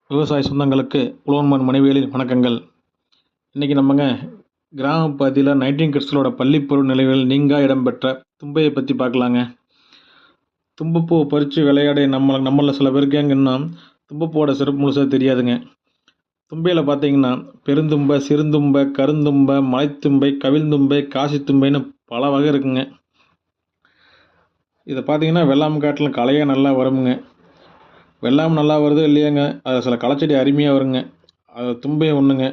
விவசாய சொந்தங்களுக்கு உழவன்மன் மனைவியலின் வணக்கங்கள். இன்றைக்கி நம்மங்க கிராம பகுதியில் 19 கிட்ஸோட பள்ளிப்பருவ நிலைகளில் நீங்கா இடம்பெற்ற தும்பையை பற்றி பார்க்கலாங்க. தும்பப்பூவை பறித்து விளையாட நம்மளில் சில பேருக்கு இன்னும் தும்பப்பூவோட சிறப்பு முழுசாக தெரியாதுங்க. தும்பையில் பார்த்தீங்கன்னா பெருந்தும்பை, சிறுந்தும்பை, கருந்தும்பை, மலைத்தும்பை, கவிழ்ந்தும்பை, காசித்தும்பைன்னு பல வகை இருக்குங்க. இதை பார்த்தீங்கன்னா வெள்ளாமை காட்டில் களையாக நல்லா வருங்க. வெள்ளாமை நல்லா வருது இல்லையாங்க, அது சில களைச்செடி அருமையாக வருங்க. அது தும்பை ஒன்றுங்க.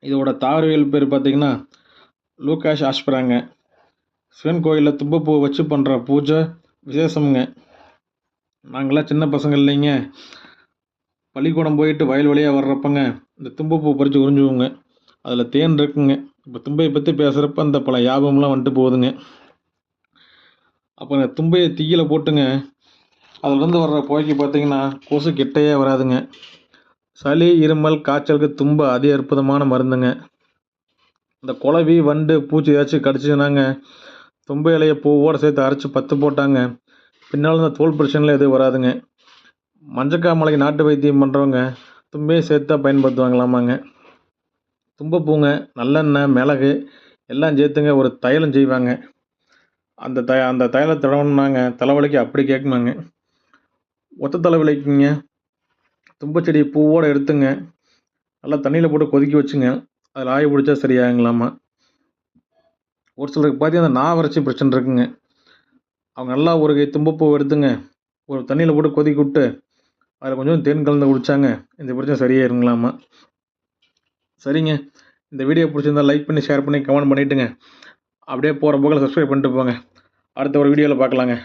இதோட தாவரவியல் பேர் பார்த்தீங்கன்னா லூகாஷ் ஆஸ்பராங்க. சிவன் கோயிலில் தும்பப்பூ வச்சு பண்ணுற பூஜை விசேஷமுங்க. நாங்களாம் சின்ன பசங்க இல்லைங்க, பள்ளிக்கூடம் போயிட்டு வயல் வழியாக வர்றப்பங்க இந்த தும்பப்பூ பறித்து உறிஞ்சுவோங்க. அதில் தேன் இருக்குங்க. இப்போ தும்பையை பற்றி பேசுகிறப்ப அந்த பல ஞாபகம்லாம் வந்துட்டு போகுதுங்க. அப்போ இந்த தும்பையை தீயில போட்டுங்க, அதுலேருந்து வர்ற புகைக்கு பார்த்தீங்கன்னா கொசு கிட்டையே வராதுங்க. சளி, இருமல், காய்ச்சலுக்கு தும்பை அதி அற்புதமான மருந்துங்க. இந்த குளவி, வண்டு, பூச்சி ஏதாச்சும் கடிச்சிச்சுனாங்க தும்பை இலையை பூவோடு சேர்த்து அரைச்சி பத்து போட்டாங்க பின்னால் இந்த தோல் பிரச்சனையில் எதுவும் வராதுங்க. மஞ்சக்காமலைக்கு நாட்டு வைத்தியம் பண்ணுறவங்க தும்பையை சேர்த்து தான் பயன்படுத்துவாங்களாமாங்க. தும்பப்பூங்க நல்லெண்ணெய், மிளகு எல்லாம் சேர்த்துங்க ஒரு தைலம் செய்வாங்க. அந்த தைலத்தை தடவணுன்னாங்க தலைவலிக்கு அப்படி கேட்குமாங்க. ஒத்த தலைவலிக்குங்க தும்பச்செடி பூவோடு எடுத்துங்க நல்லா தண்ணியில் போட்டு கொதிக்க வச்சுங்க அதில் ஆய பிடிச்சா சரியாகுங்களாமா. ஒரு சிலருக்கு பார்த்தீங்கன்னா அந்த நாவறட்சி பிரச்சனை இருக்குங்க. அவங்க நல்லா ஒரு கை தும்பப்பூ எடுத்துங்க ஒரு தண்ணியில் போட்டு கொதிக்க விட்டு அதில் கொஞ்சம் தேன் கலந்து குடித்தாங்க இந்த பிரச்சனை சரியாயிருங்களாமா. சரிங்க, இந்த வீடியோ பிடிச்சிருந்தா லைக் பண்ணி, ஷேர் பண்ணி, கமெண்ட் பண்ணிவிட்டுங்க. அப்படியே போகிற போக்கில் சப்ஸ்கிரைப் பண்ணிட்டு போங்க. அடுத்த ஒரு வீடியோவில் பார்க்கலாங்க.